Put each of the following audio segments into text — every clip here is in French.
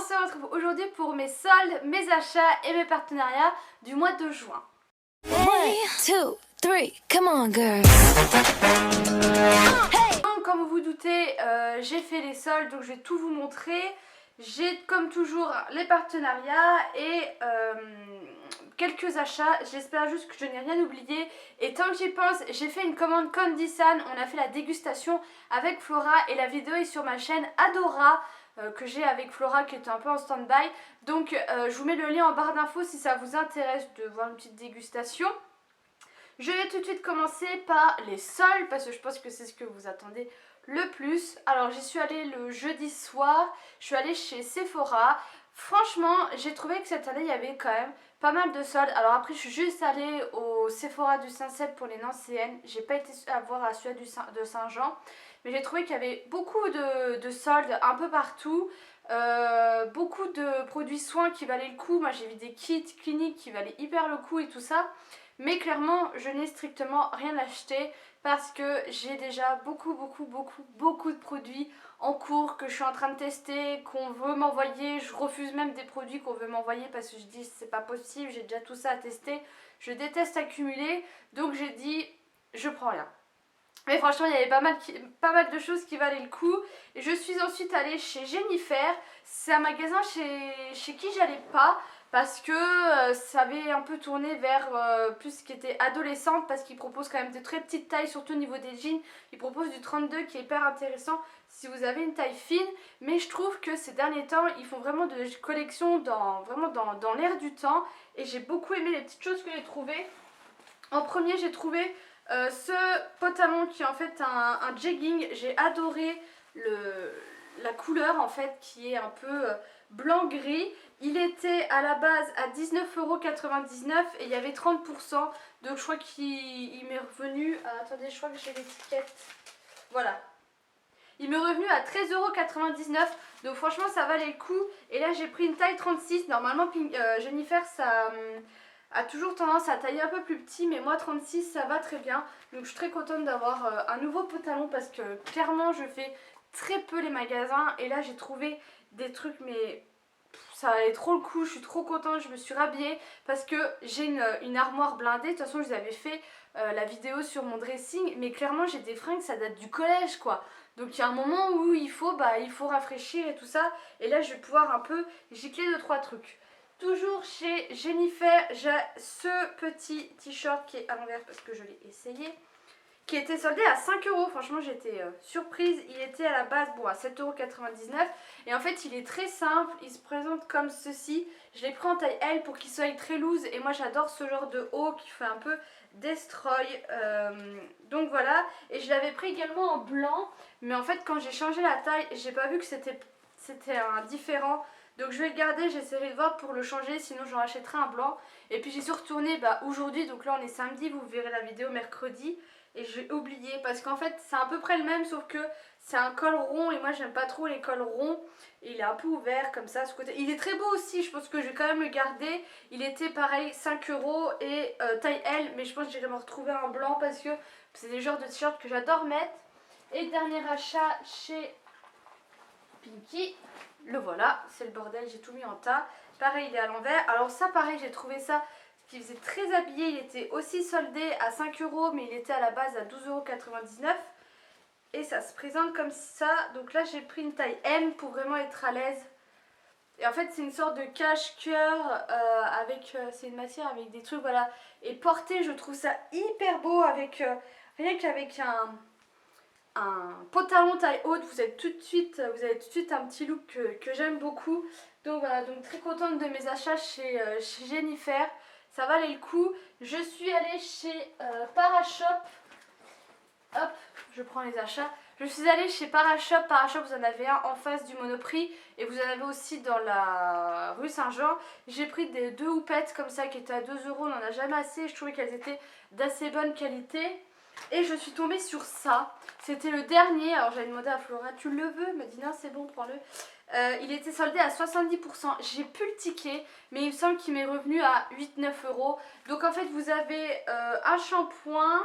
se retrouve aujourd'hui pour mes soldes, mes achats et mes partenariats du mois de juin. 1, 2, 3, come on girls. Donc comme vous vous doutez, j'ai fait les soldes, donc je vais tout vous montrer. J'ai comme toujours les partenariats et quelques achats. J'espère juste que je n'ai rien oublié. Et tant que j'y pense, j'ai fait une commande Candysan. On a fait la dégustation avec Flora et la vidéo est sur ma chaîne Adora. Que j'ai avec Flora qui était un peu en stand-by. Donc je vous mets le lien en barre d'infos si ça vous intéresse de voir une petite dégustation. Je vais tout de suite commencer par les soldes parce que je pense que c'est ce que vous attendez le plus. Alors j'y suis allée le jeudi soir, je suis allée chez Sephora. Franchement j'ai trouvé que cette année il y avait quand même pas mal de soldes. Alors après je suis juste allée au Sephora du Saint-Cep pour les Nancéennes. J'ai pas été à voir à celui de Saint-Jean. Mais j'ai trouvé qu'il y avait beaucoup de soldes un peu partout. Beaucoup de produits soins qui valaient le coup. Moi j'ai vu des kits cliniques qui valaient hyper le coup et tout ça. Mais clairement je n'ai strictement rien acheté parce que j'ai déjà beaucoup de produits en cours que je suis en train de tester, qu'on veut m'envoyer. Je refuse même des produits qu'on veut m'envoyer parce que je dis c'est pas possible, j'ai déjà tout ça à tester. Je déteste accumuler, donc j'ai dit je prends rien. Mais franchement il y avait pas mal de choses qui valaient le coup. Et je suis ensuite allée chez Jennifer. C'est un magasin chez qui j'allais pas parce que ça avait un peu tourné vers plus ce qui était adolescente, parce qu'ils proposent quand même de très petites tailles, surtout au niveau des jeans. Ils proposent du 32 qui est hyper intéressant si vous avez une taille fine. Mais je trouve que ces derniers temps ils font vraiment de collections dans l'air du temps. Et j'ai beaucoup aimé les petites choses que j'ai trouvées. En premier j'ai trouvé ce pantalon qui est en fait un jegging. J'ai adoré la couleur en fait qui est un peu blanc-gris. Il était à la base à 19,99€ et il y avait 30%. Donc je crois qu'il m'est revenu... attendez, je crois que j'ai l'étiquette. Voilà. Il m'est revenu à 13,99€. Donc franchement ça valait le coup. Et là j'ai pris une taille 36. Normalement Jennifer ça... a toujours tendance à tailler un peu plus petit, mais moi 36 ça va très bien. Donc je suis très contente d'avoir un nouveau pantalon parce que clairement je fais très peu les magasins et là j'ai trouvé des trucs mais ça valait trop le coup. Je suis trop contente, je me suis rhabillée parce que j'ai une armoire blindée. De toute façon je vous avais fait la vidéo sur mon dressing, mais clairement j'ai des fringues, ça date du collège quoi. Donc il y a un moment où il faut rafraîchir et tout ça. Et là je vais pouvoir un peu gicler 2-3 trucs. Toujours chez Jennifer, j'ai ce petit t-shirt qui est à l'envers parce que je l'ai essayé, qui était soldé à 5€. Franchement j'étais surprise. Il était à la base à 7,99€. Et en fait il est très simple, il se présente comme ceci. Je l'ai pris en taille L pour qu'il soit très loose. Et moi j'adore ce genre de haut qui fait un peu destroy. Donc voilà. Et je l'avais pris également en blanc. Mais en fait quand j'ai changé la taille, j'ai pas vu que c'était un différent. Donc je vais le garder, j'essaierai de voir pour le changer, sinon j'en rachèterai un blanc. Et puis j'y suis retournée aujourd'hui, donc là on est samedi, vous verrez la vidéo mercredi. Et j'ai oublié parce qu'en fait c'est à peu près le même, sauf que c'est un col rond et moi j'aime pas trop les cols ronds. Et il est un peu ouvert comme ça ce côté. Il est très beau aussi, je pense que je vais quand même le garder. Il était pareil 5€ et taille L, mais je pense que j'irai me retrouver un blanc parce que c'est des genres de t-shirts que j'adore mettre. Et dernier achat chez Pinky. Le voilà, c'est le bordel, j'ai tout mis en tas. Pareil, il est à l'envers. Alors ça, pareil, j'ai trouvé ça qui faisait très habillé. Il était aussi soldé à 5€, mais il était à la base à 12,99€. Et ça se présente comme ça. Donc là, j'ai pris une taille M pour vraiment être à l'aise. Et en fait, c'est une sorte de cache-cœur avec... c'est une matière avec des trucs, voilà. Et porté, je trouve ça hyper beau avec... rien qu'avec un pantalon taille haute, vous avez tout de suite un petit look que j'aime beaucoup. Donc voilà, donc très contente de mes achats chez Jennifer, ça valait le coup. Je suis allée chez Parashop. Hop, je prends les achats. Je suis allée chez Parashop. Parashop, vous en avez un en face du Monoprix et vous en avez aussi dans la rue Saint-Jean. J'ai pris deux houpettes comme ça qui étaient à 2€. On n'en a jamais assez. Je trouvais qu'elles étaient d'assez bonne qualité. Et je suis tombée sur ça. C'était le dernier. Alors j'avais demandé à Flora, tu le veux? Elle m'a dit non, c'est bon, prends-le. Il était soldé à 70%. J'ai plus le ticket, mais il me semble qu'il m'est revenu à 8-9€. Donc en fait, vous avez un shampoing,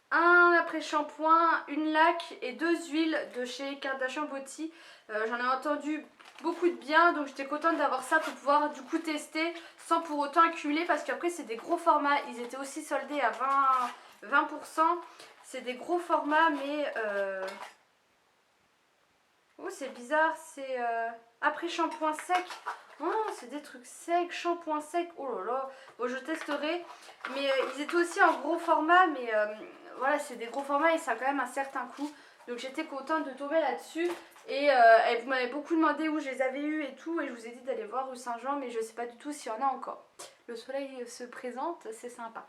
un après-shampoing, une laque et 2 huiles de chez Kardashian Beauty. J'en ai entendu beaucoup de bien, donc j'étais contente d'avoir ça pour pouvoir du coup tester sans pour autant accumuler, parce qu'après c'est des gros formats, ils étaient aussi soldés à 20%. C'est des gros formats, mais oh, c'est bizarre, c'est après shampoing sec. Oh, c'est des trucs secs, shampoing sec. Oh là là. Bon, je testerai. Mais ils étaient aussi en gros format. Mais voilà, c'est des gros formats et ça a quand même un certain coût. Donc j'étais contente de tomber là-dessus. Et vous m'avez beaucoup demandé où je les avais eus et tout. Et je vous ai dit d'aller voir rue Saint-Jean. Mais je sais pas du tout s'il y en a encore. Le soleil se présente, c'est sympa.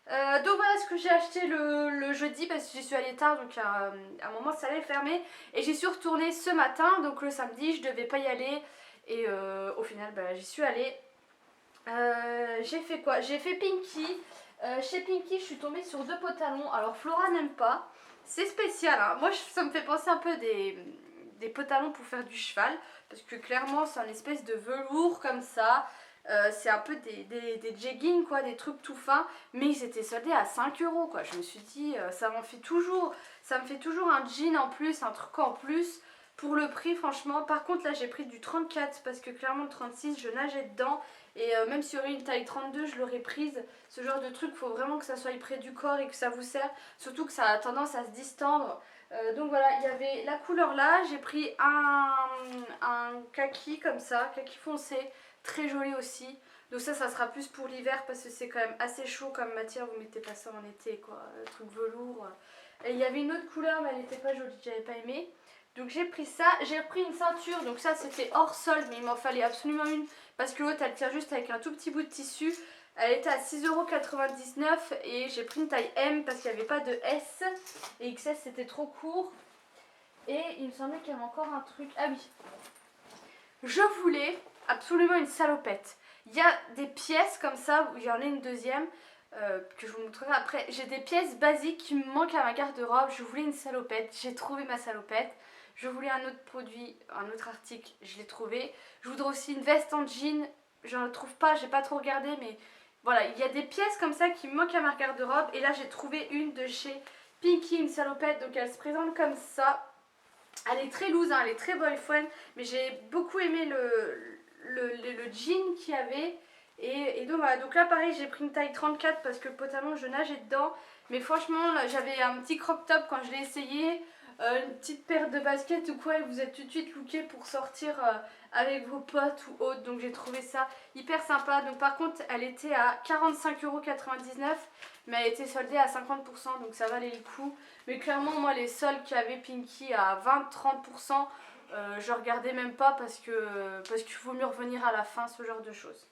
Donc voilà ce que j'ai acheté le jeudi parce que j'y suis allée tard, donc à un moment ça allait fermer et j'y suis retournée ce matin, donc le samedi je devais pas y aller et au final bah, j'y suis allée. J'ai fait quoi? J'ai fait Pinky. Chez Pinky je suis tombée sur 2 pantalons. Alors Flora n'aime pas, c'est spécial hein. Moi ça me fait penser un peu des pantalons pour faire du cheval parce que clairement c'est un espèce de velours comme ça. C'est un peu des jeggings quoi, des trucs tout fins, mais ils étaient soldés à 5 € quoi. Je me suis dit ça me fait toujours un jean en plus, un truc en plus pour le prix franchement. Par contre là j'ai pris du 34 parce que clairement le 36 je nageais dedans et même s'il y aurait une taille 32 je l'aurais prise. Ce genre de truc faut vraiment que ça soit près du corps et que ça vous serre, surtout que ça a tendance à se distendre. Donc voilà, il y avait la couleur là, j'ai pris un kaki comme ça, kaki foncé, très joli aussi. Donc ça sera plus pour l'hiver parce que c'est quand même assez chaud comme matière, vous mettez pas ça en été quoi, le truc velours. Et il y avait une autre couleur mais elle n'était pas jolie, j'avais pas aimé. Donc j'ai pris ça, j'ai pris une ceinture, donc ça c'était hors solde mais il m'en fallait absolument une parce que l'autre elle tient juste avec un tout petit bout de tissu. Elle était à 6,99 € et j'ai pris une taille M parce qu'il n'y avait pas de S et XS c'était trop court. Et il me semblait qu'il y avait encore un truc, ah oui, je voulais absolument une salopette. Il y a des pièces comme ça, où il y en a une deuxième que je vous montrerai après. J'ai des pièces basiques qui me manquent à ma garde-robe. Je voulais une salopette, j'ai trouvé ma salopette. Je voulais un autre produit, un autre article, je l'ai trouvé. Je voudrais aussi une veste en jean, je ne trouve pas, j'ai pas trop regardé, mais voilà, il y a des pièces comme ça qui me manquent à ma garde-robe. Et là j'ai trouvé une de chez Pinky, une salopette, donc elle se présente comme ça. Elle est très loose, hein, elle est très boyfriend, mais j'ai beaucoup aimé le jean qu'il y avait. Et donc voilà, donc là pareil j'ai pris une taille 34 parce que le pantalon je nageais dedans. Mais franchement j'avais un petit crop top quand je l'ai essayé, une petite paire de baskets ou quoi et vous êtes tout de suite looké pour sortir avec vos potes ou autres. Donc j'ai trouvé ça hyper sympa. Donc par contre elle était à 45,99 € mais elle était soldée à 50% donc ça valait le coup. Mais clairement moi les soldes qu'il y avait Pinky à 20-30%, je regardais même pas parce qu'il vaut mieux revenir à la fin, ce genre de choses.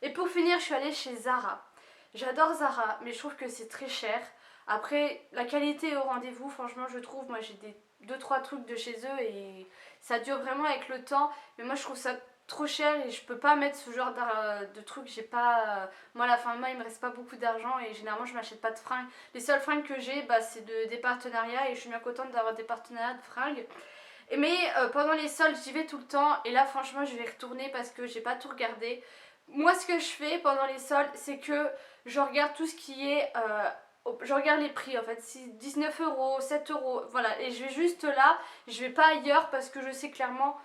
Et pour finir je suis allée chez Zara. J'adore Zara mais je trouve que c'est très cher. Après la qualité est au rendez-vous franchement je trouve. Moi j'ai des 2-3 trucs de chez eux et ça dure vraiment avec le temps. Mais moi je trouve ça trop cher et je peux pas mettre ce genre de trucs. J'ai pas moi à la fin de mois il me reste pas beaucoup d'argent et généralement je m'achète pas de fringues. Les seules fringues que j'ai bah, c'est des partenariats et je suis bien contente d'avoir des partenariats de fringues. Mais pendant les soldes j'y vais tout le temps et là franchement je vais retourner parce que j'ai pas tout regardé. Moi ce que je fais pendant les soldes c'est que je regarde tout ce qui est je regarde les prix en fait, si 19 €, 7 €, voilà, et je vais juste là, je vais pas ailleurs parce que je sais clairement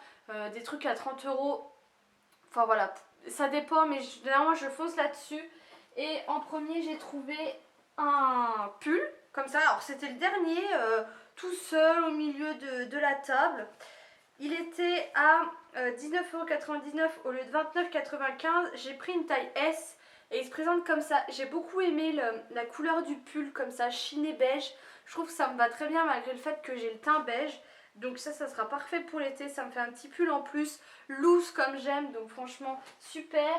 des trucs à 30 €, enfin voilà, ça dépend, mais généralement je fonce là-dessus. Et en premier j'ai trouvé un pull comme ça, alors c'était le dernier, tout seul au milieu de la table. Il était à 19,99 € au lieu de 29,95 €. J'ai pris une taille S et il se présente comme ça. J'ai beaucoup aimé la couleur du pull comme ça, chiné beige. Je trouve que ça me va très bien malgré le fait que j'ai le teint beige. Donc ça sera parfait pour l'été. Ça me fait un petit pull en plus, loose comme j'aime. Donc franchement, super.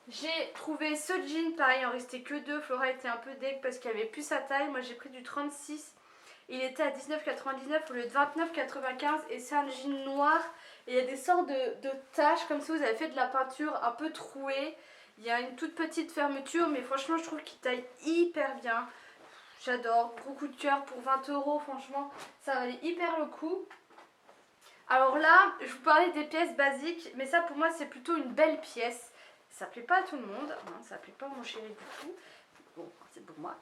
J'ai trouvé ce jean, pareil, il en restait que 2. Flora était un peu deg parce qu'il n'y avait plus sa taille. Moi j'ai pris du 36. Il était à 19,99 € au lieu de 29,95 € et c'est un jean noir. Et il y a des sortes de taches comme si vous avez fait de la peinture un peu trouée. Il y a une toute petite fermeture mais franchement je trouve qu'il taille hyper bien. J'adore, gros coup de cœur pour 20 €, franchement ça valait hyper le coup. Alors là je vous parlais des pièces basiques mais ça pour moi c'est plutôt une belle pièce. Ça plaît pas à tout le monde, non, ça plaît pas à mon chéri du tout. Bon, c'est pour moi.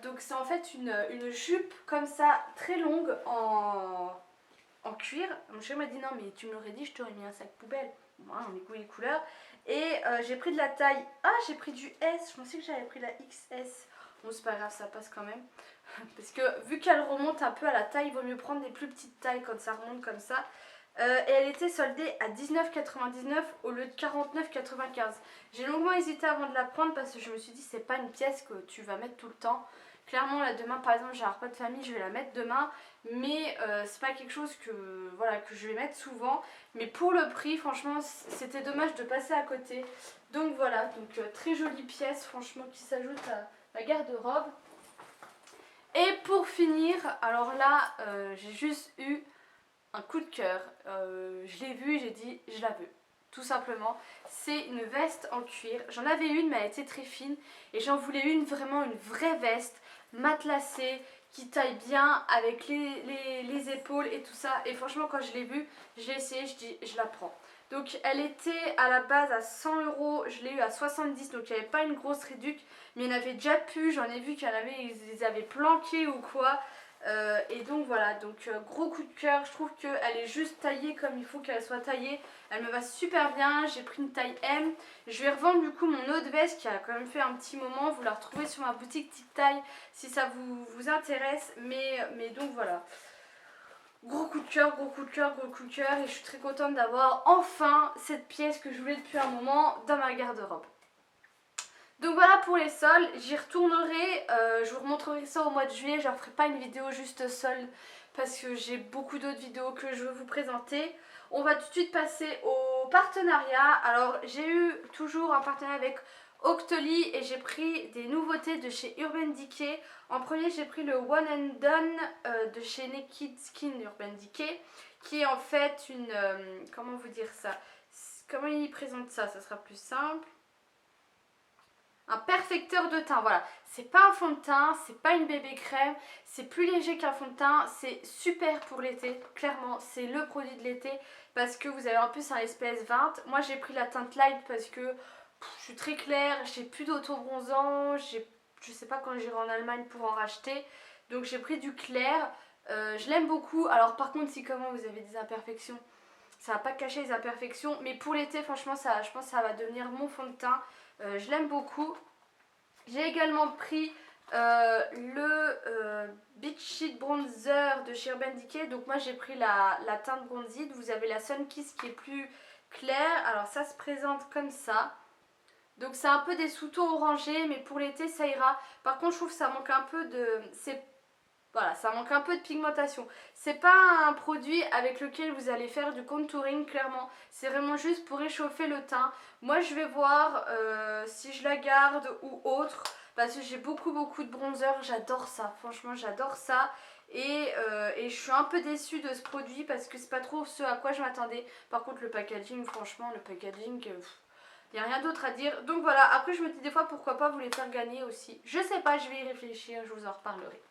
Donc c'est en fait une jupe comme ça très longue en cuir. Mon chéri m'a dit non mais tu me l'aurais dit, je t'aurais mis un sac poubelle. Moi on est goût les couleurs. Et j'ai pris de la taille, j'ai pris du S, je pensais que j'avais pris la XS. Bon c'est pas grave, ça passe quand même. Parce que vu qu'elle remonte un peu à la taille, il vaut mieux prendre des plus petites tailles quand ça remonte comme ça. Et elle était soldée à 19,99 au lieu de 49,95. J'ai longuement hésité avant de la prendre parce que je me suis dit c'est pas une pièce que tu vas mettre tout le temps. Clairement là demain par exemple j'ai un repas de famille, je vais la mettre demain. Mais c'est pas quelque chose que, voilà, que je vais mettre souvent. Mais pour le prix franchement c'était dommage de passer à côté. Donc voilà, donc très jolie pièce franchement qui s'ajoute à la garde-robe. Et pour finir, alors là j'ai juste eu un coup de cœur. Je l'ai vue, j'ai dit je la veux. Tout simplement, c'est une veste en cuir. J'en avais une, mais elle était très fine. Et j'en voulais une, vraiment une vraie veste, matelassée, qui taille bien avec les épaules et tout ça. Et franchement, quand je l'ai vue, je l'ai essayé, je dis je la prends. Donc elle était à la base à 100 €, je l'ai eu à 70, donc il n'y avait pas une grosse réduction. Mais il y en avait déjà plus, j'en ai vu qu'il y en avait, ils les avaient planqués ou quoi. Et donc voilà, donc gros coup de cœur, je trouve qu'elle est juste taillée comme il faut qu'elle soit taillée. Elle me va super bien, j'ai pris une taille M. Je vais revendre du coup mon autre veste qui a quand même fait un petit moment. Vous la retrouvez sur ma boutique Tic Taille si ça vous intéresse. Mais donc voilà. Gros coup de cœur, gros coup de cœur, gros coup de cœur. Et je suis très contente d'avoir enfin cette pièce que je voulais depuis un moment dans ma garde-robe. Donc voilà pour les soldes, j'y retournerai, je vous remontrerai ça au mois de juillet, je ne referai pas une vidéo juste solde parce que j'ai beaucoup d'autres vidéos que je veux vous présenter. On va tout de suite passer au partenariat. Alors j'ai eu toujours un partenariat avec Octoly et j'ai pris des nouveautés de chez Urban Decay. En premier j'ai pris le One and Done de chez Naked Skin Urban Decay qui est en fait une... comment vous dire ça? Comment il présente ça? Ça sera plus simple. Un perfecteur de teint, voilà. C'est pas un fond de teint, c'est pas une bébé crème, c'est plus léger qu'un fond de teint, c'est super pour l'été, clairement, c'est le produit de l'été parce que vous avez en plus un SPF 20. Moi j'ai pris la teinte light parce que je suis très claire, j'ai plus d'auto-bronzant, je sais pas quand j'irai en Allemagne pour en racheter, donc j'ai pris du clair, je l'aime beaucoup. Alors par contre si comment vous avez des imperfections, ça va pas cacher les imperfections, mais pour l'été franchement ça, je pense que ça va devenir mon fond de teint. Je l'aime beaucoup. J'ai également pris le Beach Sheet Bronzer de chez Urban Decay. Donc moi j'ai pris la teinte bronzide. Vous avez la Sun Kiss qui est plus claire. Alors ça se présente comme ça. Donc c'est un peu des sous-tons orangés, mais pour l'été ça ira. Par contre je trouve que ça manque un peu de... Voilà, ça manque un peu de pigmentation. C'est pas un produit avec lequel vous allez faire du contouring, clairement. C'est vraiment juste pour réchauffer le teint. Moi, je vais voir si je la garde ou autre. Parce que j'ai beaucoup de bronzer. J'adore ça. Franchement, j'adore ça. Et je suis un peu déçue de ce produit parce que c'est pas trop ce à quoi je m'attendais. Par contre, le packaging, franchement, le packaging... il n'y a rien d'autre à dire. Donc voilà, après je me dis des fois pourquoi pas vous les faire gagner aussi. Je sais pas, je vais y réfléchir, je vous en reparlerai.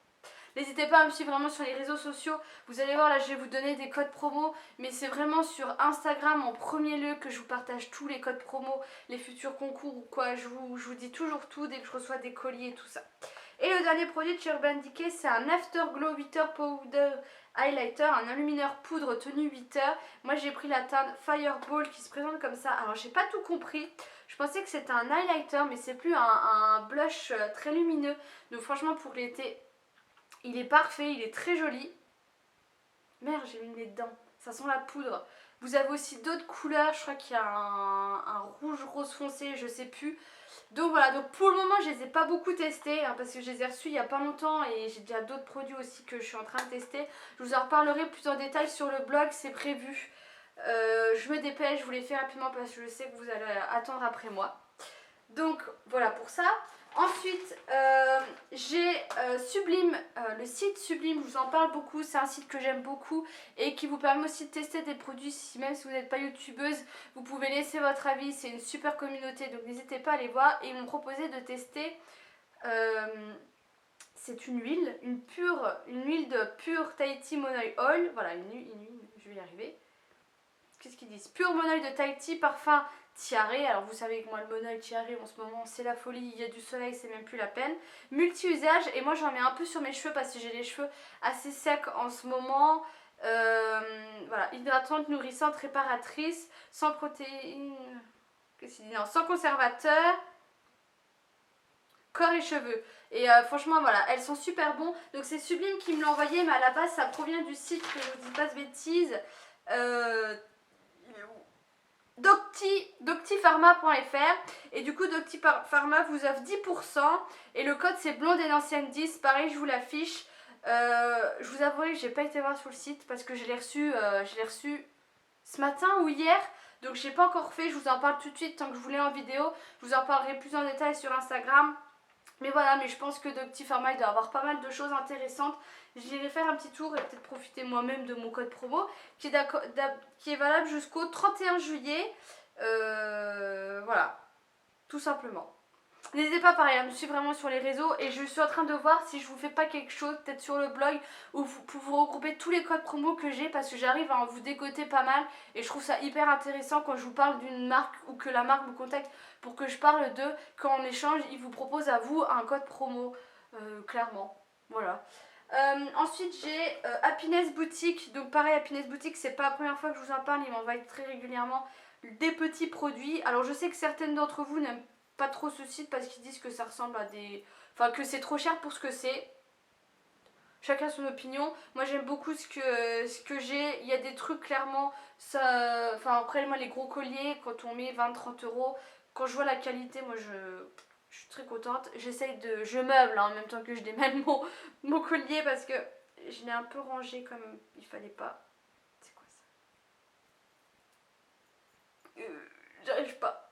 N'hésitez pas à me suivre vraiment sur les réseaux sociaux. Vous allez voir là je vais vous donner des codes promo. Mais c'est vraiment sur Instagram en premier lieu que je vous partage tous les codes promo. Les futurs concours ou quoi. Je vous dis toujours tout dès que je reçois des colis et tout ça. Et le dernier produit de chez Urban Decay c'est un Afterglow 8h Powder Highlighter. Un enlumineur poudre tenue 8h. Moi j'ai pris la teinte Fireball qui se présente comme ça. Alors j'ai pas tout compris. Je pensais que c'était un highlighter mais c'est plus un blush très lumineux. Donc franchement pour l'été... il est parfait, il est très joli. Merde, j'ai mis les dents. Ça sent la poudre. Vous avez aussi d'autres couleurs. Je crois qu'il y a un rouge rose foncé, je sais plus. Donc voilà, donc pour le moment, je les ai pas beaucoup testés hein, parce que je les ai reçus il y a pas longtemps et j'ai déjà d'autres produits aussi que je suis en train de tester. Je vous en reparlerai plus en détail sur le blog, c'est prévu. Je me dépêche, je vous les fais rapidement parce que je sais que vous allez attendre après moi. Donc voilà pour ça. Ensuite, j'ai Sublime, le site Sublime, je vous en parle beaucoup, c'est un site que j'aime beaucoup et qui vous permet aussi de tester des produits, même si vous n'êtes pas youtubeuse, vous pouvez laisser votre avis, c'est une super communauté, donc n'hésitez pas à aller voir. Et ils m'ont proposé de tester, c'est une huile, une huile de Pure Tahiti Monoï Oil, voilà, une huile, je vais y arriver. Qu'est-ce qu'ils disent? Pure Monoï de Tahiti, parfum tiaré. Alors vous savez que moi le monoï tiaré en ce moment c'est la folie, il y a du soleil, c'est même plus la peine. Multi-usage et moi j'en mets un peu sur mes cheveux parce que j'ai les cheveux assez secs en ce moment. Voilà, hydratante, nourrissante, réparatrice, sans protéines, qu'est-ce qu'il dit, non, sans conservateur, corps et cheveux. Et franchement voilà, elles sont super bons. Donc c'est Sublime qui me l'a envoyé, mais à la base ça provient du site, que je vous dis pas de bêtises, doctipharma.fr. Et du coup Doctipharma vous offre 10%, et le code c'est blonde et l'ancienne 10. Pareil, je vous l'affiche. Je vous avouerai que j'ai pas été voir sur le site parce que je l'ai reçu ce matin ou hier, donc j'ai pas encore fait. Je vous en parle tout de suite tant que je vous l'ai en vidéo. Je vous en parlerai plus en détail sur Instagram. Mais voilà, mais je pense que Doctipharma il doit avoir pas mal de choses intéressantes. J'irai faire un petit tour et peut-être profiter moi-même de mon code promo qui est valable jusqu'au 31 juillet. Voilà, tout simplement. N'hésitez pas pareil à me suivre vraiment sur les réseaux, et je suis en train de voir si je vous fais pas quelque chose peut-être sur le blog où pour vous regrouper tous les codes promo que j'ai, parce que j'arrive à en vous dégoter pas mal et je trouve ça hyper intéressant quand je vous parle d'une marque ou que la marque me contacte pour que je parle d'eux, quand en échange ils vous proposent à vous un code promo, clairement. Voilà. Ensuite j'ai Happiness Boutique. Donc pareil, Happiness Boutique, c'est pas la première fois que je vous en parle, ils m'envoient très régulièrement des petits produits. Alors je sais que certaines d'entre vous n'aiment pas trop ce site parce qu'ils disent que ça ressemble à des... Enfin, que c'est trop cher pour ce que c'est. Chacun son opinion. Moi j'aime beaucoup ce que j'ai. Il y a des trucs clairement, ça... Enfin après moi les gros colliers, quand on met 20-30 euros, quand je vois la qualité, moi je suis très contente. J'essaye de... Je meuble hein, en même temps que je démêle mon collier, parce que je l'ai un peu rangé comme il fallait pas. C'est quoi ça? J'arrive pas.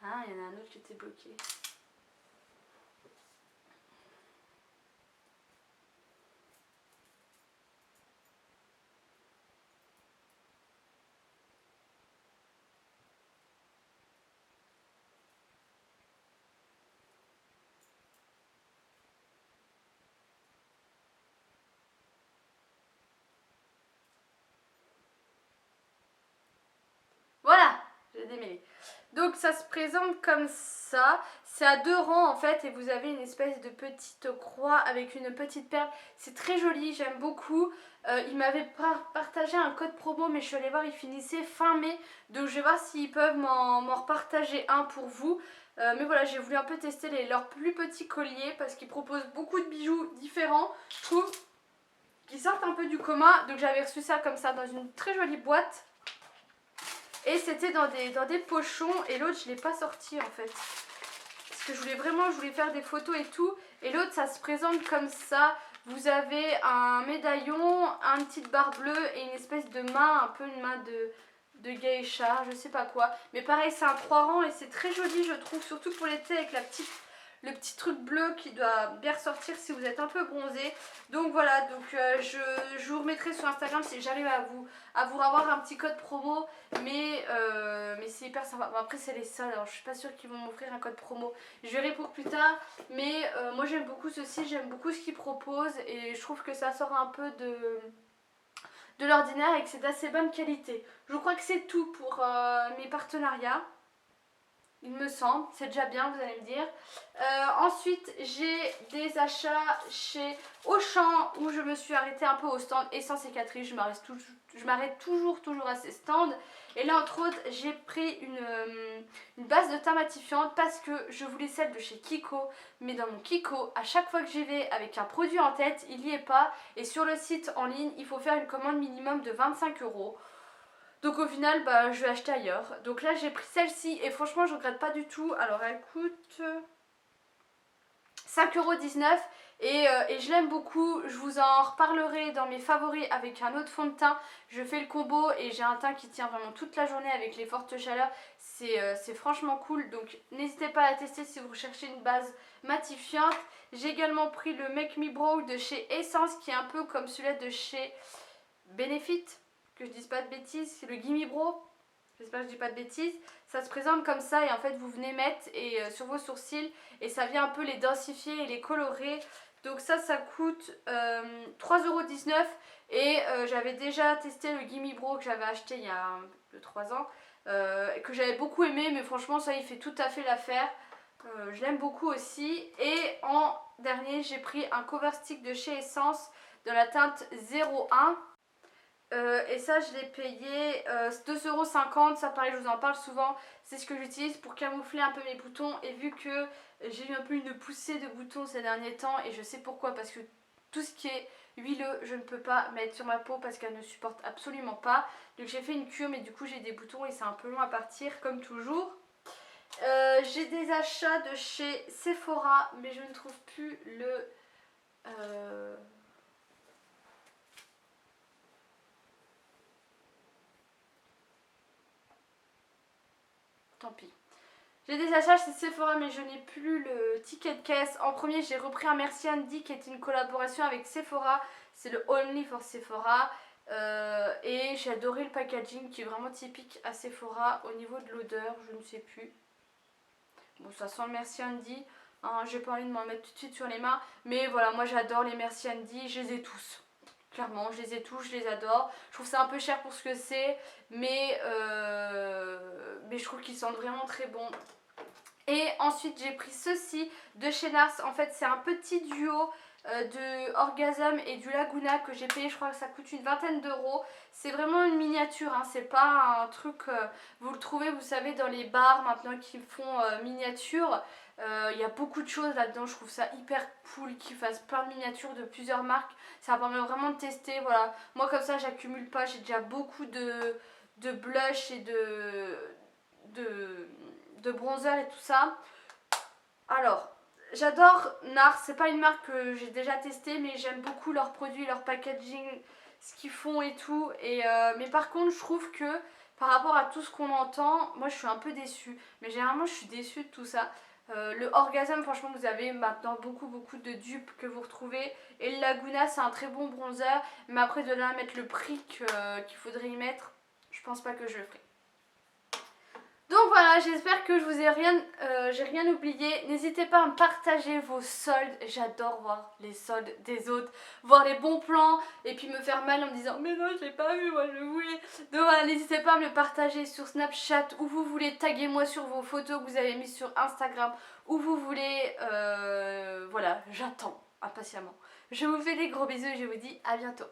Ah, il y en a un autre qui était bloqué. Voilà, j'ai démêlé. Donc ça se présente comme ça. C'est à 2 rangs en fait, et vous avez une espèce de petite croix avec une petite perle. C'est très joli, j'aime beaucoup. Ils m'avaient partagé un code promo, mais je suis allée voir, il finissait fin mai. Donc je vais voir s'ils peuvent m'en repartager un pour vous. Mais voilà, j'ai voulu un peu tester leurs plus petits colliers parce qu'ils proposent beaucoup de bijoux différents. Je trouve qu'ils sortent un peu du commun. Donc j'avais reçu ça comme ça dans une très jolie boîte. Et c'était dans des pochons, et l'autre je l'ai pas sorti en fait. Parce que je voulais faire des photos et tout. Et l'autre ça se présente comme ça. Vous avez un médaillon, une petite barre bleue et une espèce de main, un peu une main de geisha, je sais pas quoi. Mais pareil, c'est un 3 rangs et c'est très joli je trouve, surtout pour l'été avec le petit truc bleu qui doit bien ressortir si vous êtes un peu bronzé. Donc voilà, donc je vous remettrai sur Instagram si j'arrive à vous avoir un petit code promo. Mais c'est hyper sympa. Bon, après c'est les seuls, alors je suis pas sûre qu'ils vont m'offrir un code promo. Je verrai pour plus tard. Mais moi j'aime beaucoup ceci, j'aime beaucoup ce qu'ils proposent. Et je trouve que ça sort un peu de l'ordinaire et que c'est d'assez bonne qualité. Je crois que c'est tout pour mes partenariats. Il me semble, c'est déjà bien, vous allez me dire. Ensuite, j'ai des achats chez Auchan où je me suis arrêtée un peu au stand Essence Cicatrice. Je m'arrête toujours à ces stands. Et là, entre autres, j'ai pris une base de teint matifiante parce que je voulais celle de chez Kiko. Mais dans mon Kiko, à chaque fois que j'y vais avec un produit en tête, il n'y est pas. Et sur le site en ligne, il faut faire une commande minimum de 25 euros. Donc au final, bah, je vais acheter ailleurs. Donc là, j'ai pris celle-ci et franchement, je regrette pas du tout. Alors elle coûte 5,19 € et je l'aime beaucoup. Je vous en reparlerai dans mes favoris avec un autre fond de teint. Je fais le combo et j'ai un teint qui tient vraiment toute la journée avec les fortes chaleurs. C'est franchement cool. Donc n'hésitez pas à la tester si vous recherchez une base matifiante. J'ai également pris le Make Me Brow de chez Essence qui est un peu comme celui-là de chez Benefit. Que je dise pas de bêtises, c'est le Gimme Bro, j'espère que je dis pas de bêtises. Ça se présente comme ça et en fait vous venez mettre sur vos sourcils et ça vient un peu les densifier et les colorer. Donc ça coûte 3,19 € et j'avais déjà testé le Gimme Bro que j'avais acheté il y a 3 ans. que j'avais beaucoup aimé, mais franchement ça il fait tout à fait l'affaire. Je l'aime beaucoup aussi. Et en dernier j'ai pris un cover stick de chez Essence de la teinte 01. Et ça je l'ai payé 2,50 €. Ça pareil, je vous en parle souvent, c'est ce que j'utilise pour camoufler un peu mes boutons. Et vu que j'ai eu un peu une poussée de boutons ces derniers temps, et je sais pourquoi, parce que tout ce qui est huileux je ne peux pas mettre sur ma peau parce qu'elle ne supporte absolument pas. Donc j'ai fait une cure, mais du coup j'ai des boutons et c'est un peu long à partir comme toujours. J'ai des achats de chez Sephora, mais je ne trouve plus le... Tant pis. J'ai des achats chez Sephora, mais je n'ai plus le ticket de caisse. En premier, j'ai repris un Merci Andy qui est une collaboration avec Sephora. C'est le Only for Sephora. Et j'ai adoré le packaging qui est vraiment typique à Sephora. Au niveau de l'odeur, je ne sais plus. Bon, ça sent le Merci Andy. Hein, j'ai pas envie de m'en mettre tout de suite sur les mains. Mais voilà, moi j'adore les Merci Andy. Je les ai tous. Clairement, je les ai tous, je les adore. Je trouve ça un peu cher pour ce que c'est, mais je trouve qu'ils sentent vraiment très bon. Et ensuite, j'ai pris ceci de chez Nars. En fait, c'est un petit duo de Orgasm et du Laguna que j'ai payé. Je crois que ça coûte une vingtaine d'euros. C'est vraiment une miniature, hein, c'est pas un truc... vous le trouvez, vous savez, dans les bars maintenant qui font miniature. Il y a beaucoup de choses là-dedans, je trouve ça hyper cool qu'ils fassent plein de miniatures de plusieurs marques. Ça permet vraiment de tester, voilà. Moi comme ça j'accumule pas, j'ai déjà beaucoup de blush et de bronzer et tout ça. Alors, j'adore NARS, c'est pas une marque que j'ai déjà testée, mais j'aime beaucoup leurs produits, leur packaging, ce qu'ils font et tout. Mais par contre, je trouve que par rapport à tout ce qu'on entend, moi je suis un peu déçue. Mais généralement, je suis déçue de tout ça. Le Orgasm, franchement, vous avez maintenant beaucoup de dupes que vous retrouvez. Et le Laguna, c'est un très bon bronzer. Mais après, de là à mettre le prix qu'il faudrait y mettre, je pense pas que je le ferai. Donc voilà, j'espère que je vous ai j'ai rien oublié. N'hésitez pas à me partager vos soldes. J'adore voir les soldes des autres, voir les bons plans et puis me faire mal en me disant mais non, je l'ai pas vu, moi je voulais. Donc voilà, n'hésitez pas à me le partager sur Snapchat où vous voulez, taguez-moi sur vos photos que vous avez mises sur Instagram, où vous voulez. Voilà, j'attends impatiemment. Je vous fais des gros bisous et je vous dis à bientôt.